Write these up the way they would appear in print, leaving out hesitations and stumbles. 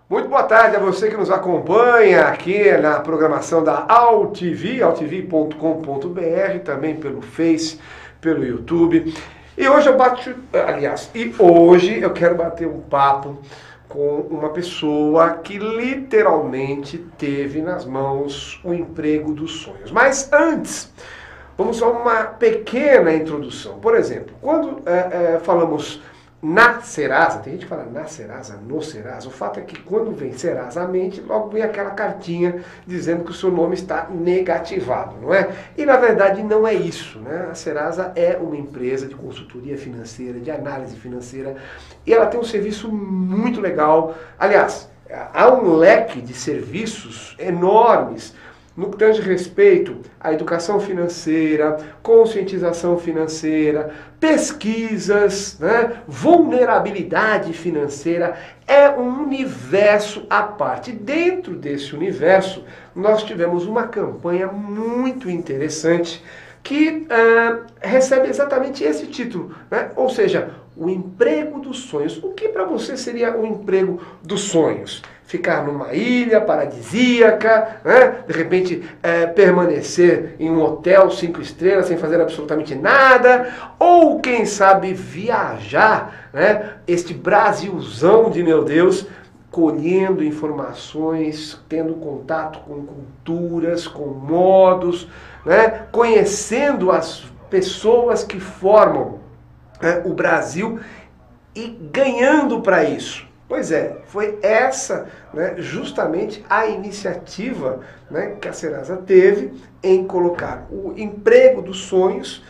Muito boa tarde a você que nos acompanha aqui na programação da AltV, altv.com.br, também pelo Face, pelo YouTube. E hoje hoje eu quero bater um papo com uma pessoa que literalmente teve nas mãos o emprego dos sonhos. Mas antes, vamos a uma pequena introdução. Por exemplo, quando falamos na Serasa, tem gente que fala na Serasa, no Serasa, o fato é que quando vem Serasa à mente, logo vem aquela cartinha dizendo que o seu nome está negativado, não é? E na verdade não é isso, né? A Serasa é uma empresa de consultoria financeira, de análise financeira, e ela tem um serviço muito legal. Aliás, há um leque de serviços enormes no que tange respeito à educação financeira, conscientização financeira, pesquisas, né? Vulnerabilidade financeira, é um universo à parte. Dentro desse universo, nós tivemos uma campanha muito interessante que recebe exatamente esse título, né? Ou seja, o emprego dos sonhos. O que para você seria o emprego dos sonhos? Ficar numa ilha paradisíaca, né? De repente permanecer em um hotel 5 estrelas sem fazer absolutamente nada, ou quem sabe viajar, né? Este Brasilzão de meu Deus, colhendo informações, tendo contato com culturas, com modos, né? Conhecendo as pessoas que formam o Brasil e ganhando para isso. Pois é, foi essa, né, justamente a iniciativa, né, que a Serasa teve em colocar o emprego dos sonhos,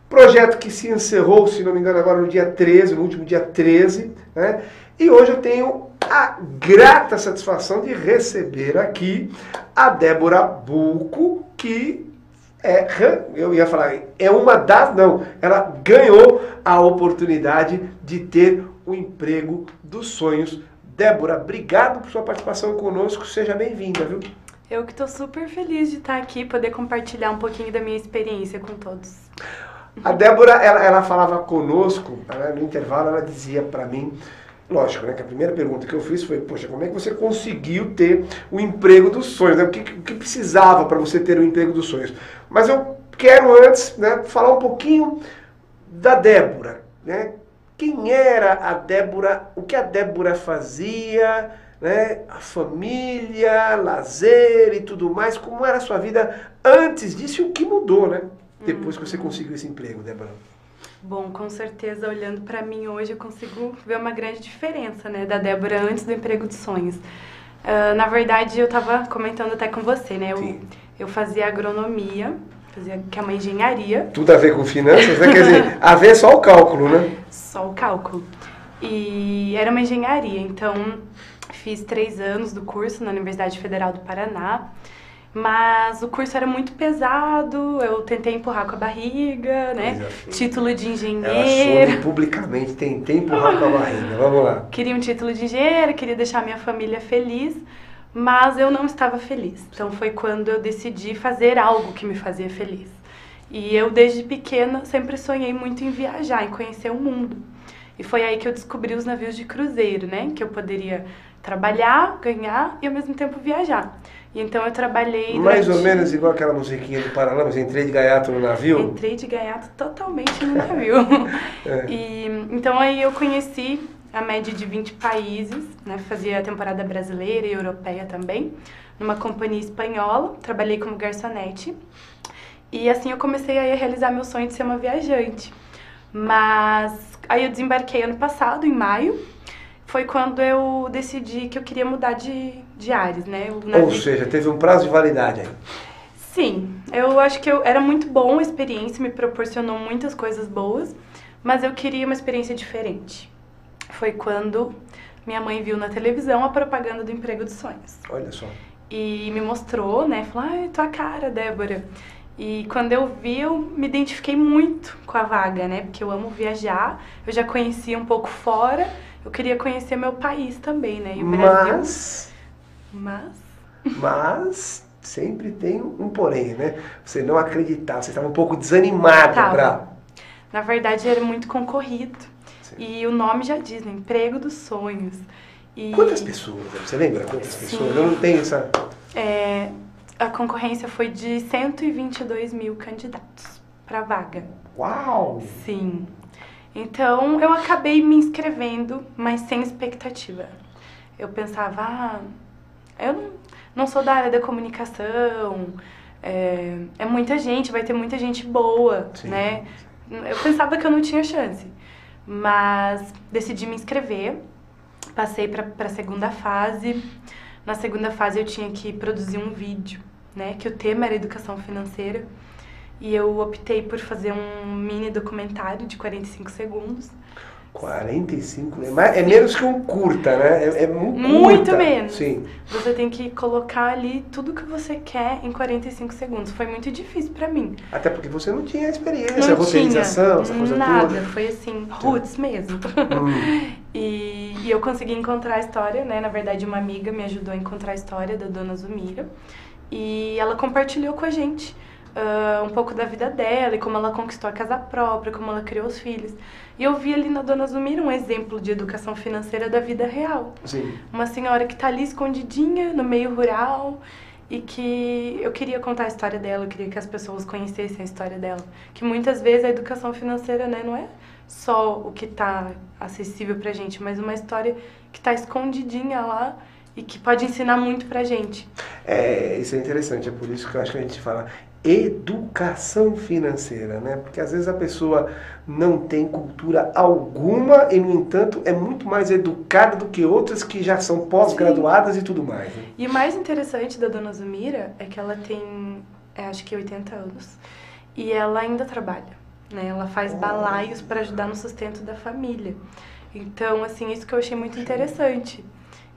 projeto que se encerrou, se não me engano, agora no dia 13, no último dia 13, né, e hoje eu tenho a grata satisfação de receber aqui a Débora Bulco, que eu ia falar, ela ganhou a oportunidade de ter o emprego dos sonhos. Débora, obrigado por sua participação conosco, seja bem-vinda, viu? Eu que estou super feliz de estar aqui, poder compartilhar um pouquinho da minha experiência com todos. A Débora, ela falava conosco, no intervalo ela dizia para mim, lógico, né, que a primeira pergunta que eu fiz foi, poxa, como é que você conseguiu ter o emprego dos sonhos? Né? O que precisava para você ter o emprego dos sonhos? Mas eu quero antes, né, falar um pouquinho da Débora, né? Quem era a Débora, o que a Débora fazia, né? A família, lazer e tudo mais, como era a sua vida antes disso e o que mudou, né? Depois que você conseguiu esse emprego, Débora. Bom, com certeza, olhando para mim hoje, eu consigo ver uma grande diferença, né, da Débora antes do emprego dos sonhos. Na verdade, eu estava comentando até com você, né? Eu fazia agronomia, que é uma engenharia. Tudo a ver com finanças, né? Quer dizer, a ver só o cálculo, né? Só o cálculo. E era uma engenharia, então fiz 3 anos do curso na Universidade Federal do Paraná. Mas o curso era muito pesado, eu tentei empurrar com a barriga, né? Título de engenheiro. Ela soube publicamente, tentei empurrar com a barriga, vamos lá. Queria um título de engenheiro, queria deixar minha família feliz, mas eu não estava feliz. Então foi quando eu decidi fazer algo que me fazia feliz. E eu, desde pequena, sempre sonhei muito em viajar, em conhecer o mundo. E foi aí que eu descobri os navios de cruzeiro, né? Que eu poderia trabalhar, ganhar e ao mesmo tempo viajar. E então eu trabalhei mais ou menos igual aquela musiquinha do Paralamas, entrei de gaiato no navio? Entrei de gaiato totalmente no navio. Então aí eu conheci a média de 20 países, né? Fazia a temporada brasileira e europeia também, numa companhia espanhola, trabalhei como garçonete. E assim eu comecei a realizar meu sonho de ser uma viajante. Mas aí eu desembarquei ano passado, em maio. Foi quando eu decidi que eu queria mudar de ares, né? Ou seja, teve um prazo de validade aí. Sim, eu acho que era muito bom a experiência, me proporcionou muitas coisas boas, mas eu queria uma experiência diferente. Foi quando minha mãe viu na televisão a propaganda do emprego dos sonhos. Olha só. E me mostrou, né? Falou, ai, tua cara, Débora. E quando eu vi, eu me identifiquei muito com a vaga, né? Porque eu amo viajar, eu já conhecia um pouco fora, eu queria conhecer meu país também, né? E o Brasil. Mas sempre tem um porém, né? Você não acreditava, você estava um pouco desanimada para... Na verdade, era muito concorrido. Sim. E o nome já diz, né? Emprego dos sonhos. E, quantas pessoas? Você lembra quantas sim, pessoas? Eu não tenho essa... a concorrência foi de 122 mil candidatos para vaga. Uau! Sim. Então, eu acabei me inscrevendo, mas sem expectativa. Eu pensava, eu não sou da área da comunicação, é muita gente, vai ter muita gente boa, Sim. né? Eu pensava que eu não tinha chance, mas decidi me inscrever, passei para a segunda fase. Na segunda fase eu tinha que produzir um vídeo, né? Que o tema era educação financeira. E eu optei por fazer um mini documentário de 45 segundos. 45, é menos que um curta, né? É Muito curta. menos. Sim. Você tem que colocar ali tudo que você quer em 45 segundos. Foi muito difícil pra mim. Até porque você não tinha experiência, Não roteirização, essa coisa nada, toda. foi assim, roots mesmo. E eu consegui encontrar a história, né? Na verdade, uma amiga me ajudou a encontrar a história da Dona Zumira. E ela compartilhou com a gente um pouco da vida dela e como ela conquistou a casa própria, como ela criou os filhos. E eu vi ali na Dona Zumira um exemplo de educação financeira da vida real. Sim. Uma senhora que está ali escondidinha no meio rural e que eu queria contar a história dela, eu queria que as pessoas conhecessem a história dela. Que muitas vezes a educação financeira, né, não é só o que está acessível pra gente, mas uma história que está escondidinha lá e que pode ensinar muito pra gente. Isso é interessante, é por isso que eu acho que a gente fala educação financeira, né? Porque às vezes a pessoa não tem cultura alguma e, no entanto, é muito mais educada do que outras que já são pós-graduadas e tudo mais. Né? E o mais interessante da Dona Zumira é que ela tem, acho que 80 anos, e ela ainda trabalha, né? Ela faz balaios para ajudar no sustento da família. Então, assim, isso que eu achei muito interessante.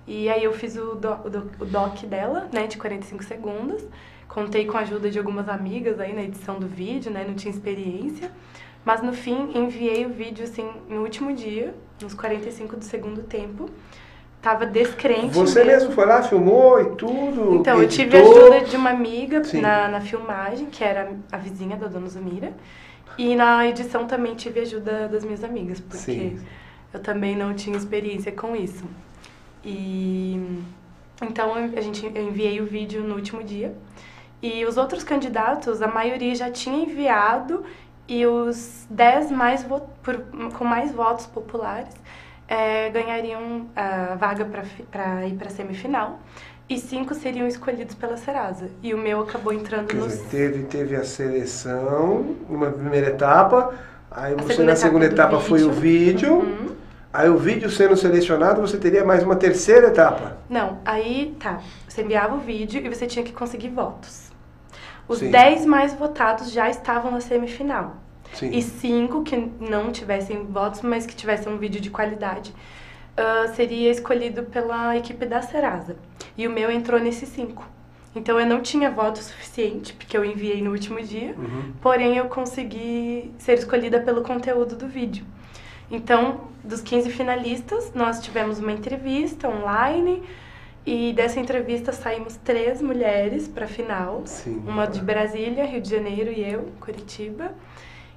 E aí eu fiz o doc dela, né, de 45 segundos. Contei com a ajuda de algumas amigas aí na edição do vídeo, né, não tinha experiência. Mas no fim, enviei o vídeo, assim, no último dia, nos 45 do segundo tempo. Tava descrente. Você mesmo foi lá, filmou e tudo? Então, editou. eu tive a ajuda de uma amiga na filmagem, que era a vizinha da Dona Zumira. E na edição também tive a ajuda das minhas amigas, porque eu também não tinha experiência com isso. E então eu enviei o vídeo no último dia. E os outros candidatos, a maioria já tinha enviado, e os 10 com mais votos populares ganhariam a vaga para ir para a semifinal. E 5 seriam escolhidos pela Serasa. E o meu acabou entrando no... Teve a seleção numa primeira etapa, aí você na segunda etapa foi o vídeo, aí o vídeo sendo selecionado, você teria mais uma terceira etapa. Não, aí tá, você enviava o vídeo e você tinha que conseguir votos. Os 10 mais votados já estavam na semifinal. Sim. E 5 que não tivessem votos, mas que tivessem um vídeo de qualidade, seria escolhido pela equipe da Serasa. E o meu entrou nesses 5. Então eu não tinha voto suficiente, porque eu enviei no último dia, porém eu consegui ser escolhida pelo conteúdo do vídeo. Então, dos 15 finalistas, nós tivemos uma entrevista online, e dessa entrevista saímos 3 mulheres para a final. Sim. Uma de Brasília, Rio de Janeiro e eu, Curitiba.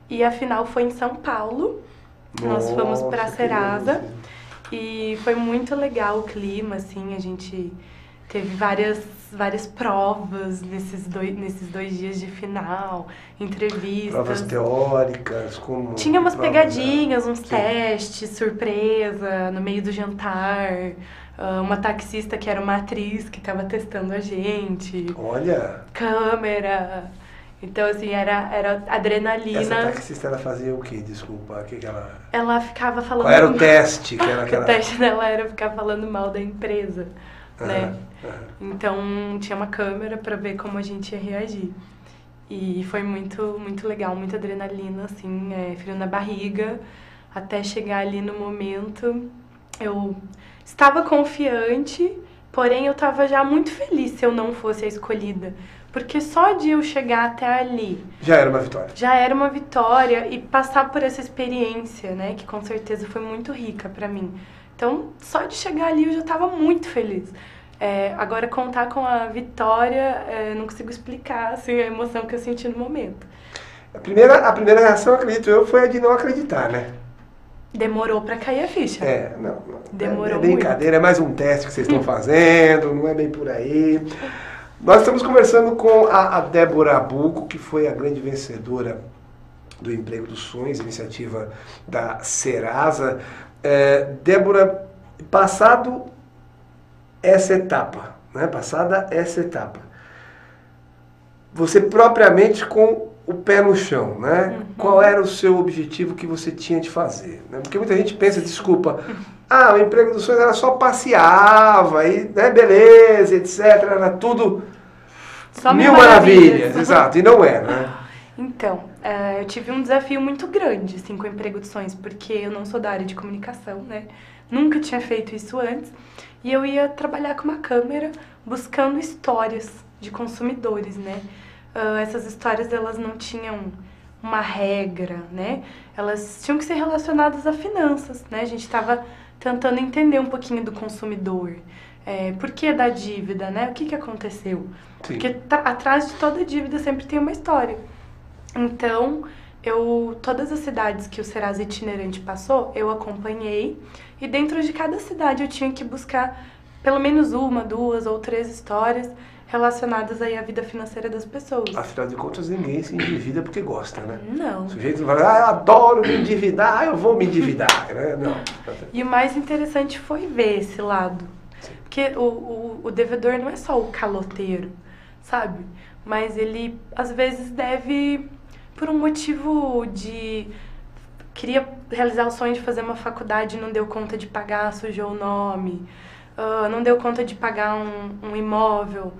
E a final foi em São Paulo. Nós fomos para a Serasa. E foi muito legal o clima, assim, a gente teve várias provas nesses dois dias de final, entrevistas. Provas teóricas, como... Tinha umas pegadinhas, uns testes, surpresa, no meio do jantar. Uma taxista que era uma atriz que estava testando a gente. Olha! Câmera. Então, assim, era adrenalina. Essa taxista, ela fazia o quê? Desculpa, o que ela... Ela ficava falando... Qual era o teste? O teste dela era ficar falando mal da empresa, né? Então, tinha uma câmera para ver como a gente ia reagir. E foi muito, muito legal, muita adrenalina, assim, frio na barriga. Até chegar ali no momento, eu estava confiante, porém eu estava já muito feliz se eu não fosse a escolhida. Porque só de eu chegar até ali... Já era uma vitória. Já era uma vitória, e passar por essa experiência, né? Que com certeza foi muito rica pra mim. Então, só de chegar ali eu já estava muito feliz. Agora, contar com a vitória, não consigo explicar assim, a emoção que eu senti no momento. A primeira reação, acredito eu, foi a de não acreditar, né? Demorou para cair a ficha. Não. Demorou é brincadeira, é mais um teste que vocês estão fazendo, não é bem por aí. Nós estamos conversando com a Débora Bucco, que foi a grande vencedora do Emprego dos Sonhos, iniciativa da Serasa. Débora, passada essa etapa, você propriamente com o pé no chão, né? Uhum. Qual era o seu objetivo que você tinha de fazer? Né? Porque muita gente pensa, desculpa, o Emprego dos Sonhos era só passeava, e, né, beleza, etc. Era tudo só mil maravilhas, exato, e não era, né? Então, eu tive um desafio muito grande, assim, com o Emprego dos Sonhos, porque eu não sou da área de comunicação, né? Nunca tinha feito isso antes. E eu ia trabalhar com uma câmera buscando histórias de consumidores, né? Essas histórias, elas não tinham uma regra, né? Elas tinham que ser relacionadas a finanças, né? A gente estava tentando entender um pouquinho do consumidor. Por que da dívida, né? O que aconteceu? Sim. Porque atrás de toda dívida sempre tem uma história. Então, todas as cidades que o Serasa Itinerante passou, eu acompanhei. E dentro de cada cidade eu tinha que buscar pelo menos 1, 2 ou 3 histórias relacionadas aí à vida financeira das pessoas. Afinal de contas, ninguém se endivida porque gosta, né? Não. O sujeito vai falar, eu adoro me endividar, eu vou me endividar, né? Não. E o mais interessante foi ver esse lado. Sim. Porque o devedor não é só o caloteiro, sabe? Mas ele, às vezes, deve, por um motivo de... Queria realizar o sonho de fazer uma faculdade e não deu conta de pagar, sujou o nome. Não deu conta de pagar um imóvel.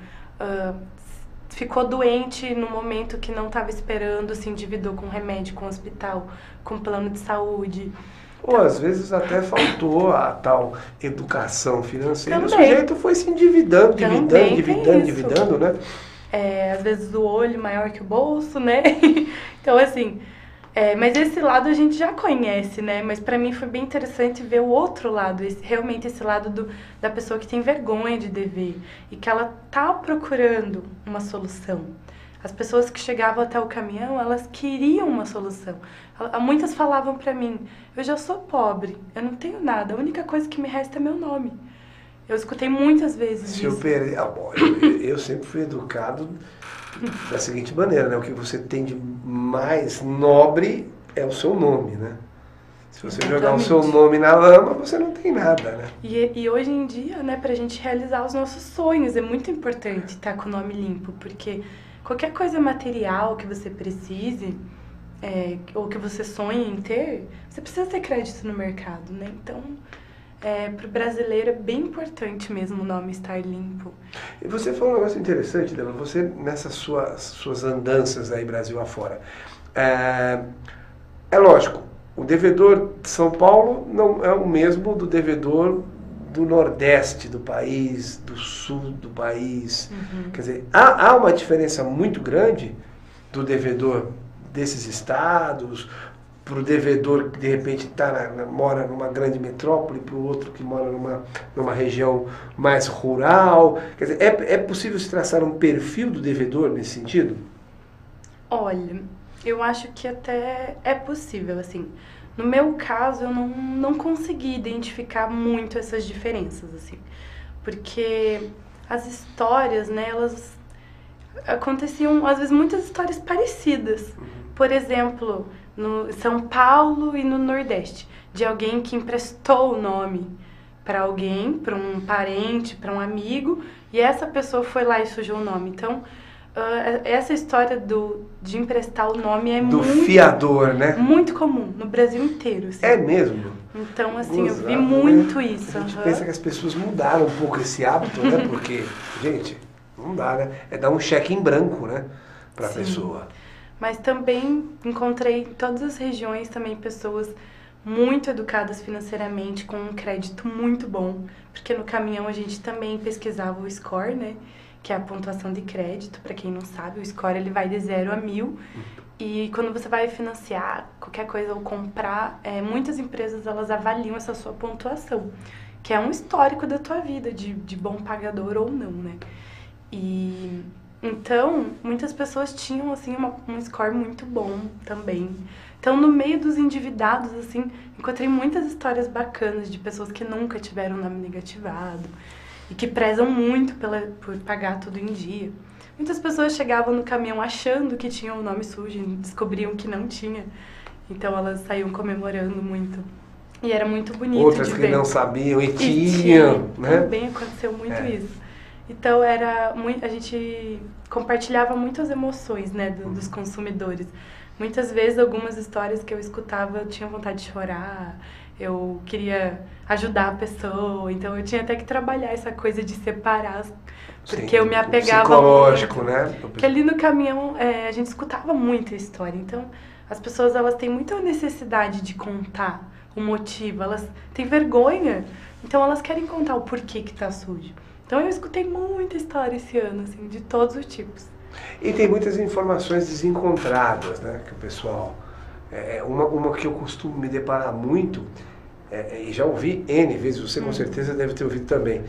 Ficou doente no momento que não estava esperando, se endividou com remédio, com hospital, com plano de saúde. Ou às vezes até faltou a tal educação financeira. Também. O sujeito foi se endividando, Também endividando, né? Às vezes o olho maior que o bolso, né? Então, assim... mas esse lado a gente já conhece, né? Mas pra mim foi bem interessante ver o outro lado, realmente esse lado da pessoa que tem vergonha de dever e que ela tá procurando uma solução. As pessoas que chegavam até o caminhão, elas queriam uma solução. Muitas falavam pra mim, eu já sou pobre, eu não tenho nada, a única coisa que me resta é meu nome. Eu escutei muitas vezes isso. Eu sempre fui educado da seguinte maneira, né? O que você tem de mais nobre é o seu nome, né? Se você jogar o seu nome na lama, você não tem nada, né? E hoje em dia, né, pra gente realizar os nossos sonhos, é muito importante estar com o nome limpo, porque qualquer coisa material que você precise, ou que você sonhe em ter, você precisa ter crédito no mercado, né? Então... para o brasileiro é bem importante mesmo o nome estar limpo. E você falou um negócio interessante, Débora, você nessas suas andanças aí Brasil afora. É lógico, o devedor de São Paulo não é o mesmo do devedor do Nordeste do país, do Sul do país. Uhum. Quer dizer, há uma diferença muito grande do devedor desses estados, para o devedor que de repente mora numa grande metrópole, para o outro que mora numa região mais rural. Quer dizer, é possível se traçar um perfil do devedor nesse sentido? Olha, eu acho que até é possível, assim. No meu caso, eu não consegui identificar muito essas diferenças, assim. Porque as histórias, né, elas aconteciam, às vezes, muitas histórias parecidas. Uhum. Por exemplo... no São Paulo e no Nordeste, de alguém que emprestou o nome para alguém, para um parente, para um amigo, e essa pessoa foi lá e sujou o nome. Então, essa história de emprestar o nome é do fiador, né? Muito comum no Brasil inteiro. Assim. É mesmo? Então, assim, eu vi muito isso. A gente pensa que as pessoas mudaram um pouco esse hábito, né? Porque, gente, não dá, né? É dar um cheque em branco, né? Para a pessoa. Mas também encontrei em todas as regiões também pessoas muito educadas financeiramente, com um crédito muito bom. Porque no caminhão a gente também pesquisava o score, né? Que é a pontuação de crédito. Para quem não sabe, o score ele vai de 0 a 1000. E quando você vai financiar qualquer coisa ou comprar, muitas empresas elas avaliam essa sua pontuação. Que é um histórico da tua vida, de bom pagador ou não, né? E Então, muitas pessoas tinham, assim, um score muito bom também. Então, no meio dos endividados, assim, encontrei muitas histórias bacanas de pessoas que nunca tiveram nome negativado e que prezam muito por pagar tudo em dia. Muitas pessoas chegavam no caminhão achando que tinham o nome sujo e descobriam que não tinha. Então, elas saíam comemorando muito. E era muito bonito Outras de que ver. não sabiam e tinham, né? Também aconteceu muito isso. Então, a gente compartilhava muitas emoções, né, dos consumidores. Muitas vezes, algumas histórias que eu escutava, eu tinha vontade de chorar, eu queria ajudar a pessoa, então eu tinha até que trabalhar essa coisa de separar, porque Sim, eu me apegava psicológico, muito. né? Porque ali no caminhão, a gente escutava muita história, então as pessoas, elas têm muita necessidade de contar o motivo, elas têm vergonha, então elas querem contar o porquê que tá sujo. Então eu escutei muita história esse ano, assim, de todos os tipos. E tem muitas informações desencontradas, né? Que o pessoal... uma que eu costumo me deparar muito, e já ouvi N vezes, você com certeza deve ter ouvido também.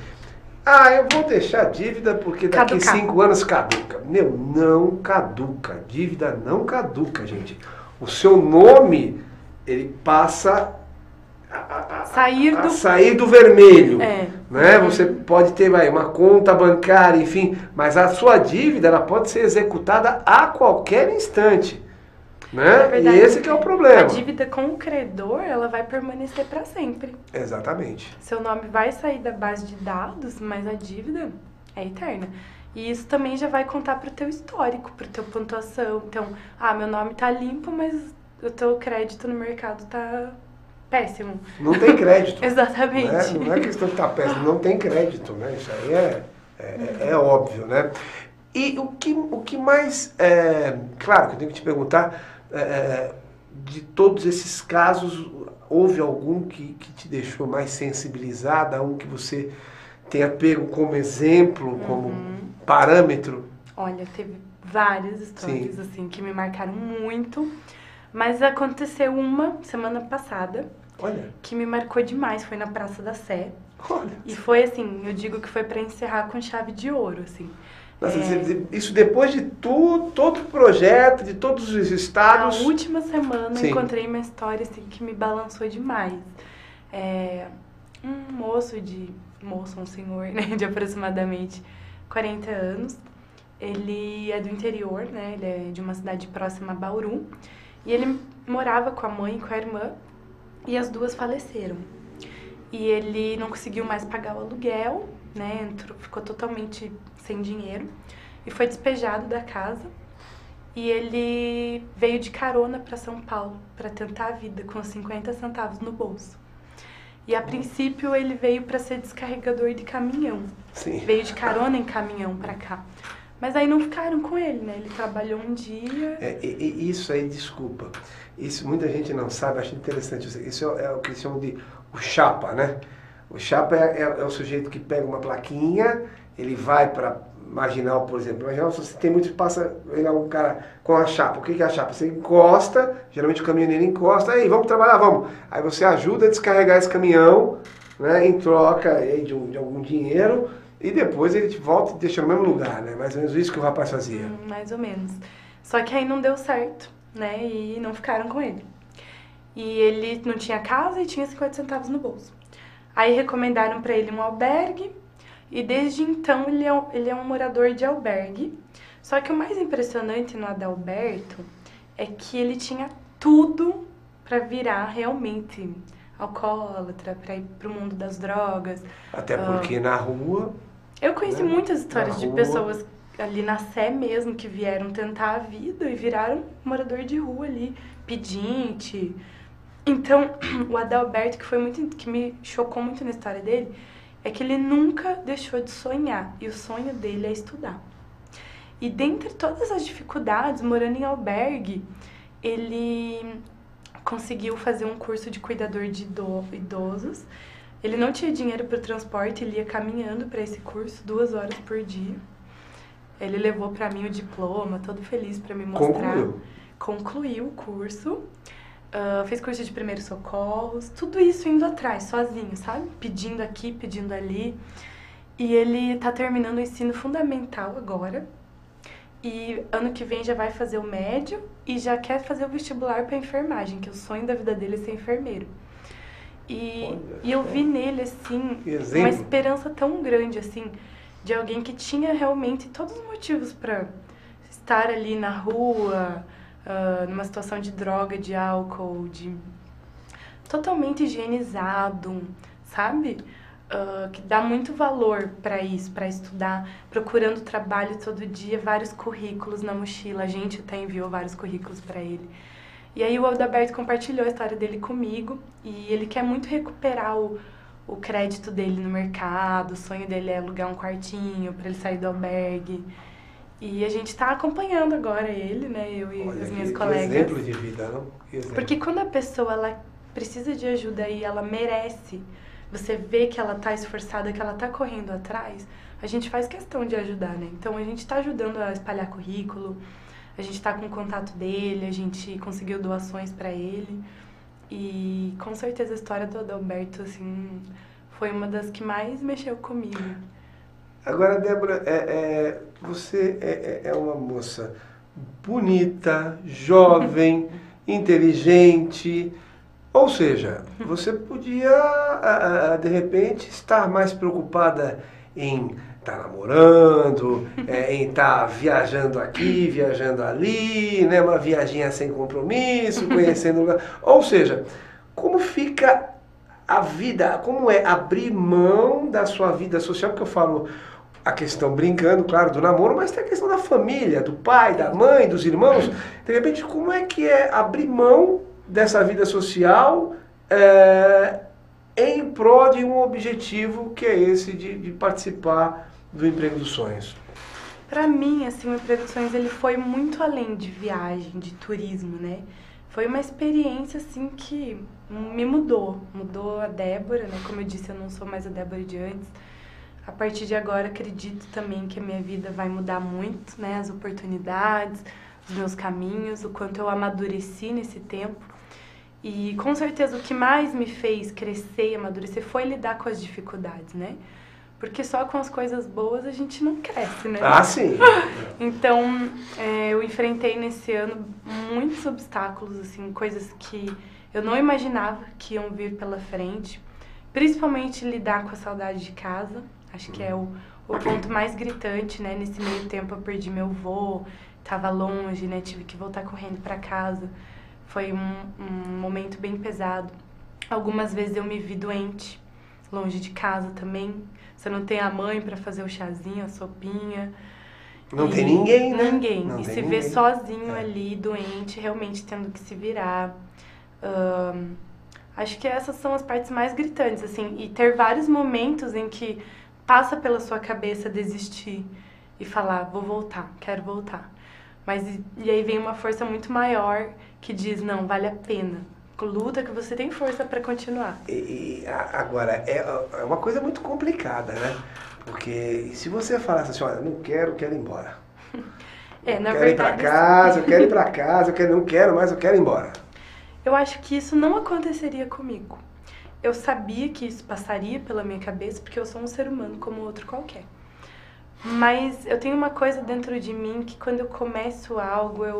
Ah, eu vou deixar a dívida porque daqui 5 anos caduca. Meu, não caduca. Dívida não caduca, gente. O seu nome, ele passa a sair do vermelho. Né? Você pode ter uma conta bancária, enfim, mas a sua dívida ela pode ser executada a qualquer instante. Né? Verdade, e esse que é o problema. A dívida com o credor, ela vai permanecer para sempre. Exatamente. Seu nome vai sair da base de dados, mas a dívida é eterna. E isso também já vai contar pro teu histórico, pro teu pontuação. Então, meu nome tá limpo, mas o teu crédito no mercado tá péssimo. Não tem crédito. Exatamente. Né? Não é questão de estar péssimo, não tem crédito, né? Isso aí é óbvio, né? E o que mais... claro que eu tenho que te perguntar, de todos esses casos, houve algum que te deixou mais sensibilizada, um que você tenha pego como exemplo, como parâmetro? Olha, teve várias histórias assim que me marcaram muito, mas aconteceu uma semana passada. Olha. Que me marcou demais, foi na Praça da Sé. Olha. E foi assim, eu digo que foi para encerrar com chave de ouro, assim. Nossa, isso depois de todo o projeto, de todos os estados... Na última semana eu encontrei uma história assim, que me balançou demais. Um senhor, né, de aproximadamente 40 anos. Ele é do interior, né, ele é de uma cidade próxima a Bauru. E ele morava com a mãe e com a irmã. E as duas faleceram. E ele não conseguiu mais pagar o aluguel, né? Ficou totalmente sem dinheiro. E foi despejado da casa. E ele veio de carona para São Paulo para tentar a vida com 50 centavos no bolso. E a princípio ele veio para ser descarregador de caminhão. Sim. Veio de carona em caminhão para cá. Mas aí não ficaram com ele, né? Ele trabalhou um dia... Isso aí, desculpa. Isso muita gente não sabe, acho interessante. Isso é o que eles chamam de o chapa, né? O chapa é o sujeito que pega uma plaquinha, ele vai para marginal, por exemplo. Marginal, se você tem muito, passa um cara com a chapa. O que é a chapa? Você encosta, geralmente o caminhoneiro encosta, aí vamos trabalhar, vamos. Aí você ajuda a descarregar esse caminhão, né? Em troca aí de algum dinheiro. E depois ele volta e deixa no mesmo lugar, né? Mais ou menos isso que o rapaz fazia. Mais ou menos. Só que aí não deu certo, né? E não ficaram com ele. E ele não tinha casa e tinha 50 centavos no bolso. Aí recomendaram pra ele um albergue. E desde então ele é um morador de albergue. Só que o mais impressionante no Adalberto é que ele tinha tudo pra virar realmente alcoólatra, pra ir pro mundo das drogas. Até porque na rua... Eu conheci muitas histórias de pessoas ali na Sé mesmo que vieram tentar a vida e viraram morador de rua ali, pedinte. Então, o Adalberto, que me chocou muito na história dele, é que ele nunca deixou de sonhar. E o sonho dele é estudar. E dentre todas as dificuldades, morando em albergue, ele conseguiu fazer um curso de cuidador de idosos. Ele não tinha dinheiro para o transporte, ele ia caminhando para esse curso 2 horas por dia. Ele levou para mim o diploma, todo feliz para me mostrar. Concluiu o curso, fez curso de primeiros socorros, tudo isso indo atrás, sozinho, sabe? Pedindo aqui, pedindo ali. E ele está terminando o ensino fundamental agora. E ano que vem já vai fazer o médio e já quer fazer o vestibular para enfermagem, que o sonho da vida dele é ser enfermeiro. E eu vi nele, assim, uma esperança tão grande, assim, de alguém que tinha realmente todos os motivos para estar ali na rua, numa situação de droga, de álcool, totalmente higienizado, sabe? Que dá muito valor para isso, para estudar, procurando trabalho todo dia, vários currículos na mochila. A gente até enviou vários currículos para ele. E aí o Adalberto compartilhou a história dele comigo e ele quer muito recuperar o crédito dele no mercado. O sonho dele é alugar um quartinho para ele sair do albergue. E a gente está acompanhando agora ele, né? Eu e as minhas colegas. Que exemplo de vida, não? Porque quando a pessoa ela precisa de ajuda e ela merece, você vê que ela está esforçada, que ela está correndo atrás, a gente faz questão de ajudar, né? Então a gente está ajudando a espalhar currículo, a gente está com o contato dele, a gente conseguiu doações para ele. E com certeza a história do Adalberto, assim, foi uma das que mais mexeu comigo. Agora, Débora, você é uma moça bonita, jovem, inteligente. Ou seja, você podia, de repente, estar mais preocupada em estar namorando, em estar viajando aqui, viajando ali, né? Uma viaginha sem compromisso, conhecendo lugar. Ou seja, como fica a vida, como é abrir mão da sua vida social, porque eu falo a questão brincando, claro, do namoro, mas tem a questão da família, do pai, da mãe, dos irmãos. De repente, como é que é abrir mão dessa vida social em prol de um objetivo que é esse de participar do Emprego dos Sonhos? Para mim, assim, o Emprego dos Sonhos ele foi muito além de viagem, de turismo, né? Foi uma experiência, assim, que me mudou. Mudou a Débora, né? Como eu disse, eu não sou mais a Débora de antes. A partir de agora, acredito também que a minha vida vai mudar muito, né? As oportunidades, os meus caminhos, o quanto eu amadureci nesse tempo. E, com certeza, o que mais me fez crescer e amadurecer foi lidar com as dificuldades, né? Porque só com as coisas boas a gente não cresce, né? Ah, sim! Então, eu enfrentei nesse ano muitos obstáculos, assim, coisas que eu não imaginava que iam vir pela frente. Principalmente lidar com a saudade de casa. Acho que é o ponto mais gritante, né? Nesse meio tempo eu perdi meu avô, estava longe, né? Tive que voltar correndo para casa. Foi um momento bem pesado. Algumas vezes eu me vi doente, longe de casa também. Você não tem a mãe para fazer o chazinho, a sopinha. Não tem ninguém, né? Ninguém. Não e tem se ninguém. vê sozinho ali, doente, realmente tendo que se virar. Acho que essas são as partes mais gritantes, assim. E ter vários momentos em que passa pela sua cabeça desistir e falar, vou voltar, quero voltar. Mas e aí vem uma força muito maior que diz, não, vale a pena. Luta que você tem força para continuar. Agora, é uma coisa muito complicada, né? Porque se você falasse assim, olha, não quero ir embora. Na quero verdade... ir pra casa, eu quero ir pra casa, não quero mais, eu quero ir embora. Eu acho que isso não aconteceria comigo. Eu sabia que isso passaria pela minha cabeça, porque eu sou um ser humano como outro qualquer. Mas eu tenho uma coisa dentro de mim que quando eu começo algo, é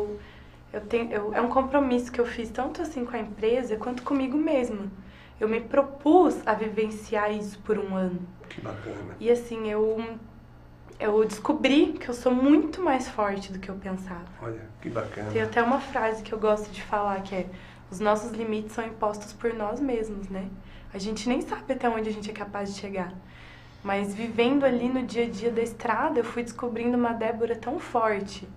um compromisso que eu fiz tanto assim com a empresa quanto comigo mesma. Eu me propus a vivenciar isso por um ano. Que bacana. E assim, eu descobri que eu sou muito mais forte do que eu pensava. Olha, que bacana. Tem até uma frase que eu gosto de falar, que é: os nossos limites são impostos por nós mesmos, né? A gente nem sabe até onde a gente é capaz de chegar. Mas vivendo ali no dia a dia da estrada, eu fui descobrindo uma Débora tão forte,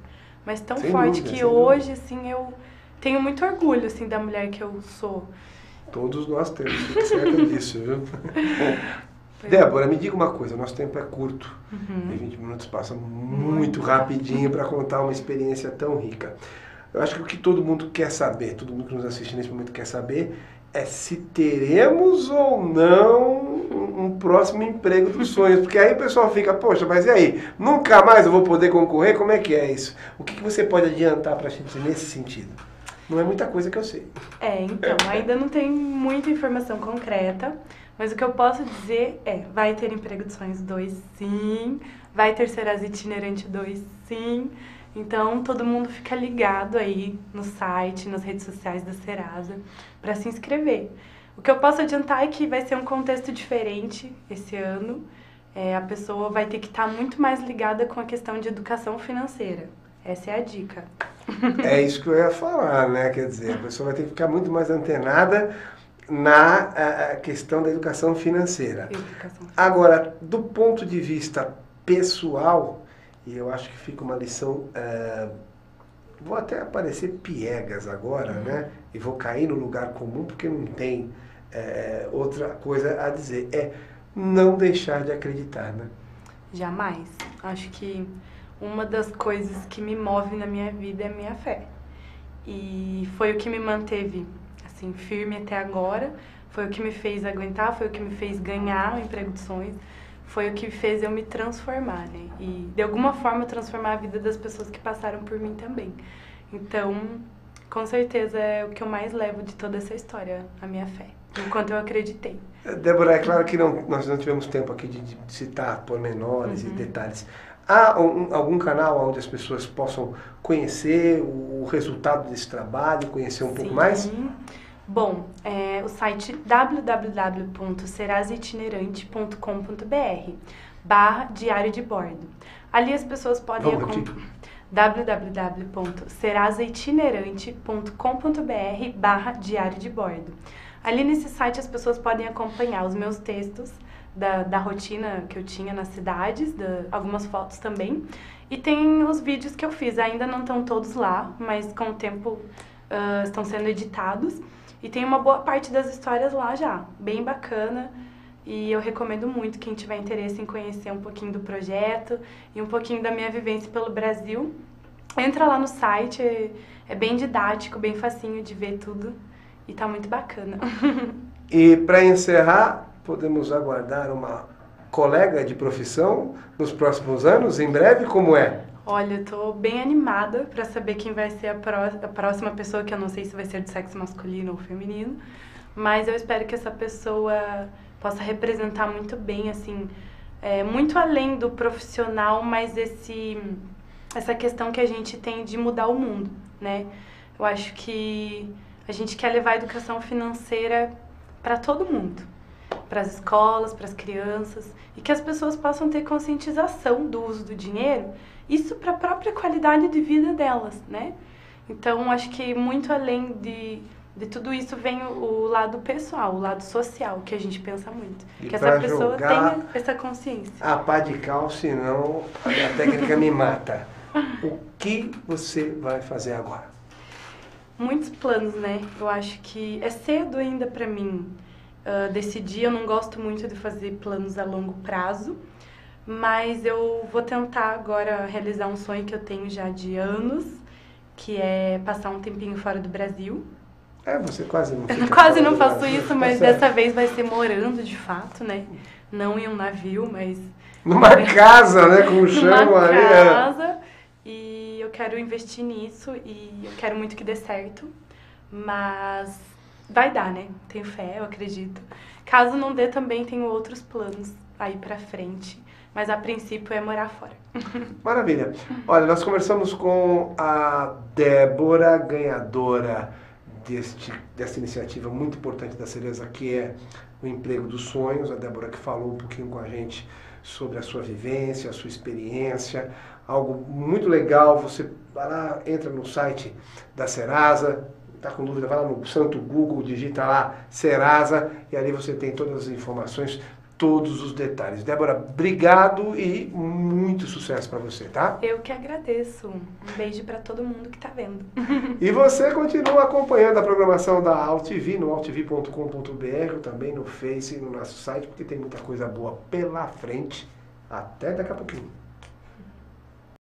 mas tão forte que hoje, assim, eu tenho muito orgulho, assim, da mulher que eu sou. Todos nós temos, fique certa disso, viu? Débora, me diga uma coisa, nosso tempo é curto, e 20 minutos passam muito rapidinho para contar uma experiência tão rica. Eu acho que o que todo mundo quer saber, todo mundo que nos assiste nesse momento quer saber, é se teremos ou não um próximo emprego dos sonhos. Porque aí o pessoal fica, poxa, mas e aí? Nunca mais eu vou poder concorrer? Como é que é isso? O que você pode adiantar pra gente nesse sentido? Não é muita coisa que eu sei. Então, ainda não tem muita informação concreta, mas o que eu posso dizer vai ter Emprego dos Sonhos 2, sim. Vai ter Serasa Itinerante 2, sim. Então, todo mundo fica ligado aí no site, nas redes sociais da Serasa, para se inscrever. O que eu posso adiantar é que vai ser um contexto diferente esse ano. A pessoa vai ter que estar muito mais ligada com a questão de educação financeira. Essa é a dica. É isso que eu ia falar, né? Quer dizer, a pessoa vai ter que ficar muito mais antenada na questão da educação financeira. Agora, do ponto de vista pessoal, e eu acho que fica uma lição, vou até aparecer piegas agora, né? E vou cair no lugar comum porque não tem outra coisa a dizer. É não deixar de acreditar, né? Jamais. Acho que uma das coisas que me move na minha vida é a minha fé. E foi o que me manteve assim, firme até agora, foi o que me fez aguentar, foi o que me fez ganhar o emprego de sonhos, foi o que fez eu me transformar, né? E de alguma forma transformar a vida das pessoas que passaram por mim também. Então, com certeza é o que eu mais levo de toda essa história, a minha fé, enquanto eu acreditei. Débora, é claro que nós não tivemos tempo aqui de citar pormenores e detalhes. Há algum canal onde as pessoas possam conhecer o resultado desse trabalho, conhecer um pouco mais? Bom, o site www.serasaitinerante.com.br/diário de bordo. Ali as pessoas podem acompanhar www.serasaitinerante.com.br/diário de bordo. Ali nesse site as pessoas podem acompanhar os meus textos da rotina que eu tinha nas cidades, algumas fotos também. E tem os vídeos que eu fiz, ainda não estão todos lá, mas com o tempo estão sendo editados. E tem uma boa parte das histórias lá já, bem bacana. E eu recomendo muito quem tiver interesse em conhecer um pouquinho do projeto e um pouquinho da minha vivência pelo Brasil. Entra lá no site, é bem didático, bem facinho de ver tudo e tá muito bacana. E para encerrar, podemos aguardar uma colega de profissão nos próximos anos, em breve, como é? Olha, eu tô bem animada para saber quem vai ser a próxima pessoa, que eu não sei se vai ser do sexo masculino ou feminino, mas eu espero que essa pessoa possa representar muito bem, assim, muito além do profissional, mas essa questão que a gente tem de mudar o mundo, né? Eu acho que a gente quer levar a educação financeira para todo mundo, para as escolas, para as crianças, e que as pessoas possam ter conscientização do uso do dinheiro, isso para a própria qualidade de vida delas, né? Então, acho que muito além de tudo isso vem o lado pessoal, o lado social, que a gente pensa muito. E que essa pessoa tenha essa consciência. A pá de cal, senão a técnica me mata. O que você vai fazer agora? Muitos planos, né? Eu acho que é cedo ainda para mim decidir. Eu não gosto muito de fazer planos a longo prazo, mas eu vou tentar agora realizar um sonho que eu tenho já de anos, que é passar um tempinho fora do Brasil. Você quase não fica quase não faço isso, mas dessa vez vai ser morando de fato, né? Não em um navio, mas... Numa casa, né? Como chama ali. Numa casa. E eu quero investir nisso e eu quero muito que dê certo. Mas vai dar, né? Tenho fé, eu acredito. Caso não dê, também tenho outros planos aí pra frente. Mas a princípio é morar fora. Maravilha. Olha, nós conversamos com a Débora, ganhadora dessa iniciativa muito importante da Serasa, que é o Emprego dos Sonhos. A Débora que falou um pouquinho com a gente sobre a sua vivência, a sua experiência, algo muito legal. Você vai lá, entra no site da Serasa, está com dúvida, vai lá no santo Google, digita lá Serasa e ali você tem todas as informações, todos os detalhes. Débora, obrigado e muito sucesso para você, tá? Eu que agradeço. Um beijo para todo mundo que tá vendo. E você continua acompanhando a programação da AltV no altv.com.br, também no Face e no nosso site, porque tem muita coisa boa pela frente. Até daqui a pouquinho.